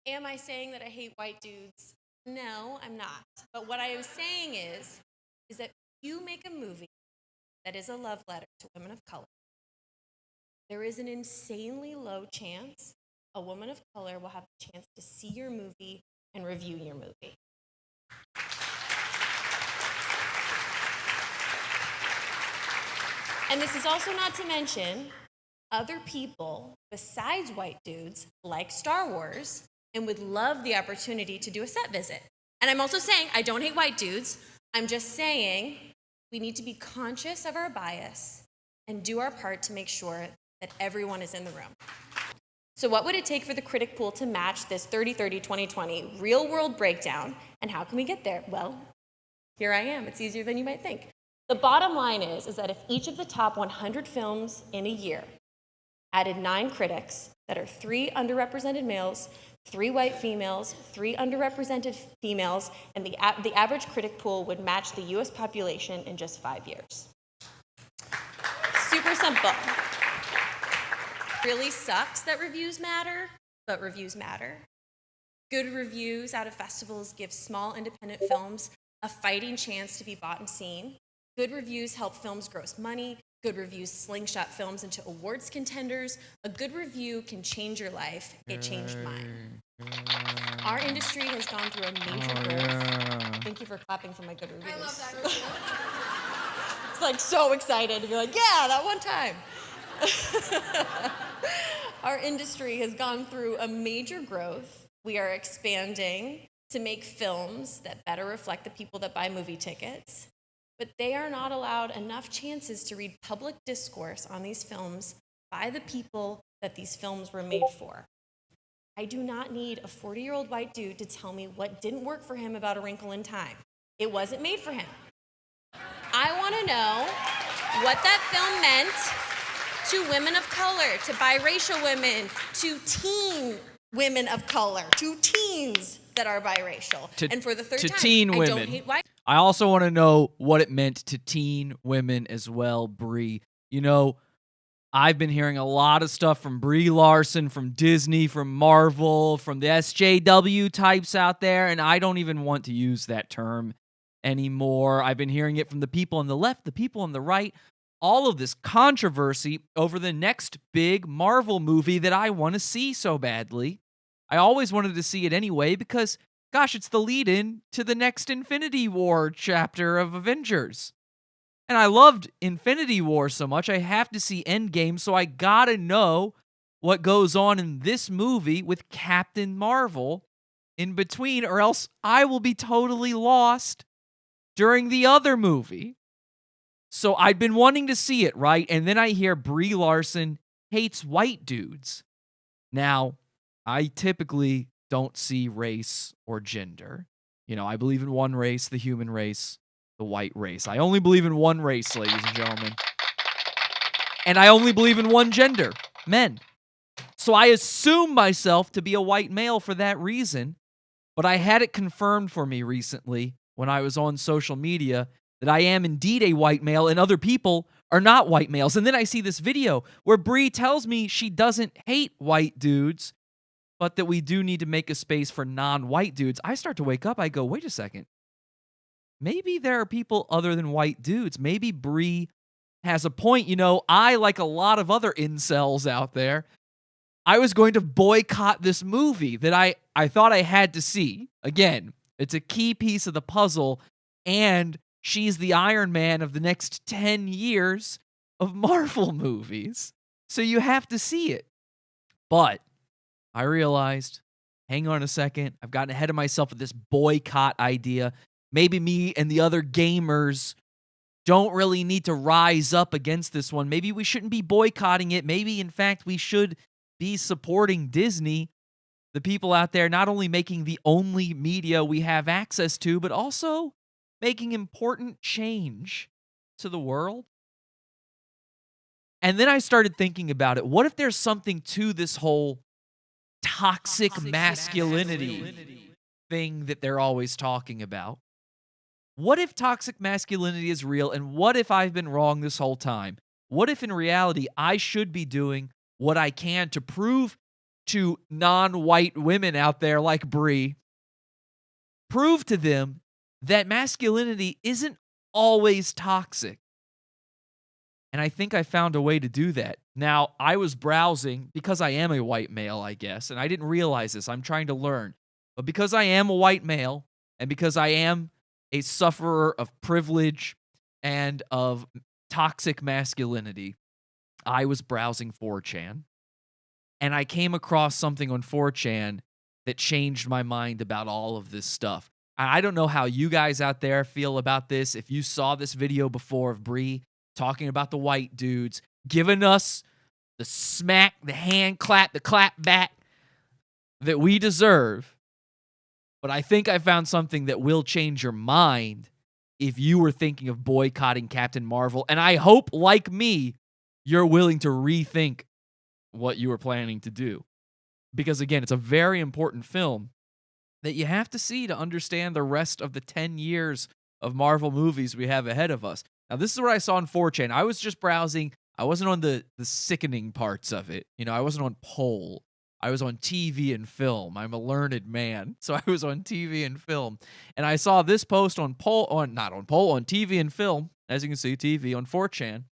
Am I saying that I hate white dudes? No, I'm not. But what I am saying is that you make a movie that is a love letter to women of color. There is an insanely low chance a woman of color will have the chance to see your movie and review your movie. And this is also not to mention other people besides white dudes like Star Wars and would love the opportunity to do a set visit. And I'm also saying I don't hate white dudes. I'm just saying we need to be conscious of our bias and do our part to make sure that everyone is in the room. So what would it take for the critic pool to match this 30-30-2020 real-world breakdown, and how can we get there? Well, here I am. It's easier than you might think. The bottom line is that if each of the top 100 films in a year added 9 critics that are 3 underrepresented males, 3 white females, 3 underrepresented females, and the average critic pool would match the US population in just 5 years. Super simple. Really sucks that reviews matter, but reviews matter. Good reviews out of festivals give small independent films a fighting chance to be bought and seen. Good reviews help films gross money. Good reviews slingshot films into awards contenders. A good review can change your life. It changed mine. Our industry has gone through a major growth. Thank you for clapping for my good reviews. I love that review. It's like so excited to be like, yeah, that one time. Our industry has gone through a major growth. We are expanding to make films that better reflect the people that buy movie tickets, but they are not allowed enough chances to read public discourse on these films by the people that these films were made for. I do not need a 40-year-old white dude to tell me what didn't work for him about A Wrinkle in Time. It wasn't made for him. I want to know what that film meant to women of color, to biracial women, to teen women of color, to teens that are biracial. And for the third time, teen I women. don't hate white. I also want to know what it meant to teen women as well, Brie. You know, I've been hearing a lot of stuff from Brie Larson, from Disney, from Marvel, from the SJW types out there, and I don't even want to use that term anymore. I've been hearing it from the people on the left, the people on the right, all of this controversy over the next big Marvel movie that I want to see so badly. I always wanted to see it anyway because, gosh, it's the lead-in to the next Infinity War chapter of Avengers. And I loved Infinity War so much, I have to see Endgame, so I gotta know what goes on in this movie with Captain Marvel in between, or else I will be totally lost during the other movie. So I'd been wanting to see it, right? And then I hear Brie Larson hates white dudes. Now, I typically don't see race or gender. You know, I believe in one race, the human race, the white race. I only believe in one race, ladies and gentlemen. And I only believe in one gender, men. So I assume myself to be a white male for that reason, but I had it confirmed for me recently when I was on social media that I am indeed a white male and other people are not white males. And then I see this video where Brie tells me she doesn't hate white dudes, but that we do need to make a space for non-white dudes. I start to wake up. I go, wait a second. Maybe there are people other than white dudes. Maybe Brie has a point. You know, I, like a lot of other incels out there, I was going to boycott this movie that I thought I had to see. Again, it's a key piece of the puzzle, and she's the Iron Man of the next 10 years of Marvel movies. So you have to see it. But I realized, hang on a second, I've gotten ahead of myself with this boycott idea. Maybe me and the other gamers don't really need to rise up against this one. Maybe we shouldn't be boycotting it. Maybe, in fact, we should be supporting Disney, the people out there not only making the only media we have access to, but also making important change to the world. And then I started thinking about it. What if there's something to this whole toxic masculinity thing that they're always talking about? What if toxic masculinity is real, and what if I've been wrong this whole time? What if in reality I should be doing what I can to prove to non-white women out there like Brie, prove to them that masculinity isn't always toxic. And I think I found a way to do that. Now, I was browsing because I am a white male, I guess, and I didn't realize this. I'm trying to learn. But because I am a white male and because I am a sufferer of privilege and of toxic masculinity, I was browsing 4chan and I came across something on 4chan that changed my mind about all of this stuff. I don't know how you guys out there feel about this. If you saw this video before of Brie talking about the white dudes, giving us the smack, the hand clap, the clap back that we deserve. But I think I found something that will change your mind if you were thinking of boycotting Captain Marvel. And I hope, like me, you're willing to rethink what you were planning to do. Because again, it's a very important film that you have to see to understand the rest of the 10 years of Marvel movies we have ahead of us. Now, this is what I saw on 4chan. I was just browsing. I wasn't on the sickening parts of it. You know, I wasn't on Poll. I was on TV and film. I'm a learned man, so I was on TV and film. And I saw this post on Poll, on TV and film, as you can see, TV on 4chan.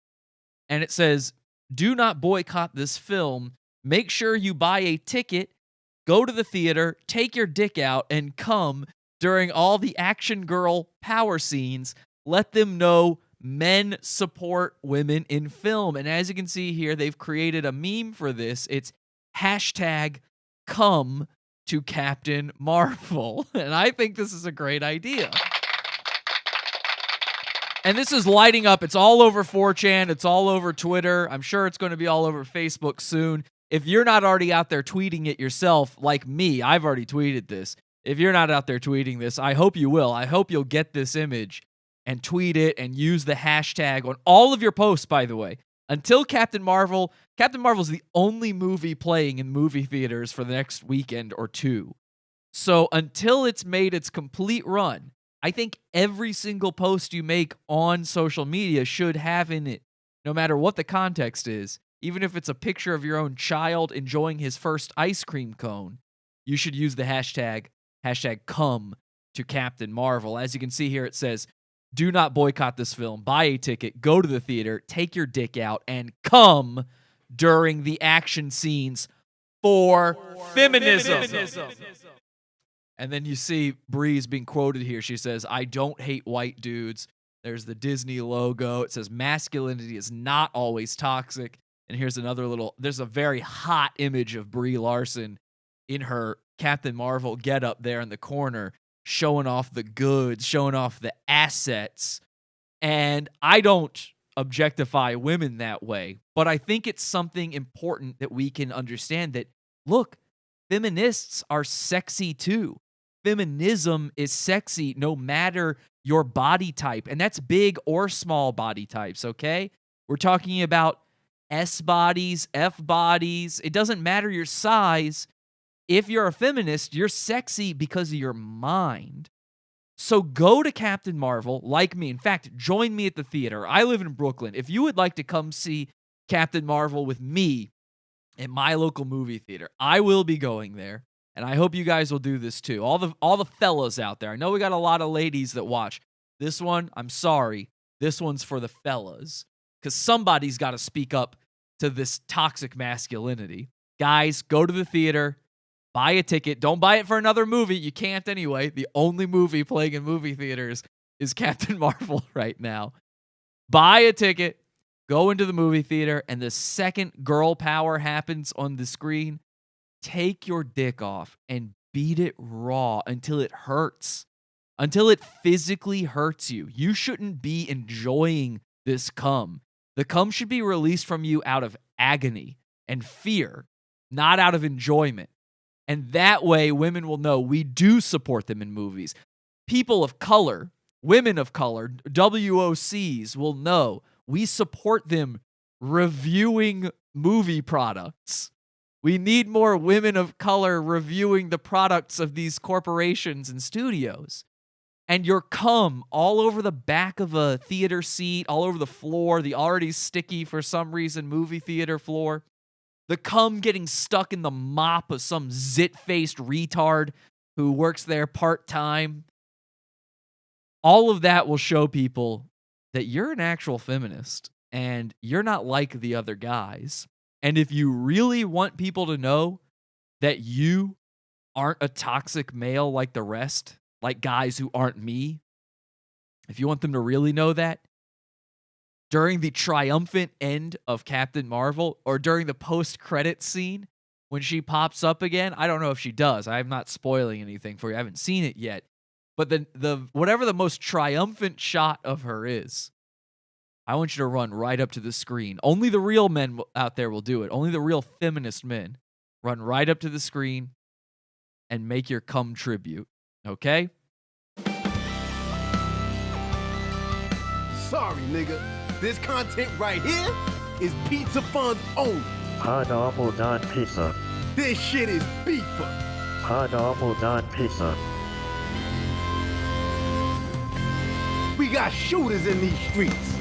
And it says, do not boycott this film. Make sure you buy a ticket, go to the theater, take your dick out, and come during all the action girl power scenes. Let them know men support women in film. And as you can see here, they've created a meme for this. It's hashtag come to Captain Marvel. And I think this is a great idea. And this is lighting up. It's all over 4chan. It's all over Twitter. I'm sure it's going to be all over Facebook soon. If you're not already out there tweeting it yourself, like me, I've already tweeted this. If you're not out there tweeting this, I hope you will. I hope you'll get this image and tweet it and use the hashtag on all of your posts, by the way. Until Captain Marvel's the only movie playing in movie theaters for the next weekend or two. So until it's made its complete run, I think every single post you make on social media should have in it, no matter what the context is, even if it's a picture of your own child enjoying his first ice cream cone, you should use the hashtag come to Captain Marvel. As you can see here, it says, do not boycott this film. Buy a ticket, go to the theater, take your dick out, and come during the action scenes for feminism. And then you see Bree's being quoted here. She says, I don't hate white dudes. There's the Disney logo. It says masculinity is not always toxic. And here's another there's a very hot image of Brie Larson in her Captain Marvel getup there in the corner, showing off the goods, showing off the assets. And I don't objectify women that way, but I think it's something important that we can understand that, look, feminists are sexy too. Feminism is sexy no matter your body type, and that's big or small body types, okay? We're talking about S bodies, F bodies. It doesn't matter your size. If you're a feminist, you're sexy because of your mind. So go to Captain Marvel like me. In fact, join me at the theater. I live in Brooklyn. If you would like to come see Captain Marvel with me at my local movie theater, I will be going there. And I hope you guys will do this too. All the fellas out there. I know we got a lot of ladies that watch. This one, I'm sorry. This one's for the fellas. Because somebody's got to speak up to this toxic masculinity. Guys, go to the theater. Buy a ticket. Don't buy it for another movie. You can't anyway. The only movie playing in movie theaters is Captain Marvel right now. Buy a ticket. Go into the movie theater. And the second girl power happens on the screen, take your dick off and beat it raw until it hurts. Until it physically hurts you. You shouldn't be enjoying this cum. The cum should be released from you out of agony and fear, not out of enjoyment. And that way, women will know we do support them in movies. People of color, women of color, WOCs will know we support them reviewing movie products. We need more women of color reviewing the products of these corporations and studios. And your cum all over the back of a theater seat, all over the floor, the already sticky, for some reason, movie theater floor. the cum getting stuck in the mop of some zit-faced retard who works there part-time. All of that will show people that you're an actual feminist and you're not like the other guys. And if you really want people to know that you aren't a toxic male like the rest, like guys who aren't me, if you want them to really know that, during the triumphant end of Captain Marvel or during the post-credit scene when she pops up again, I don't know if she does. I'm not spoiling anything for you. I haven't seen it yet. But the whatever the most triumphant shot of her is, I want you to run right up to the screen. Only the real men out there will do it. Only the real feminist men. Run right up to the screen and make your cum tribute. Okay? Sorry, nigga. This content right here is Pizza Fun's own. Pineapple on pizza. This shit is beefer. Pineapple on pizza. We got shooters in these streets.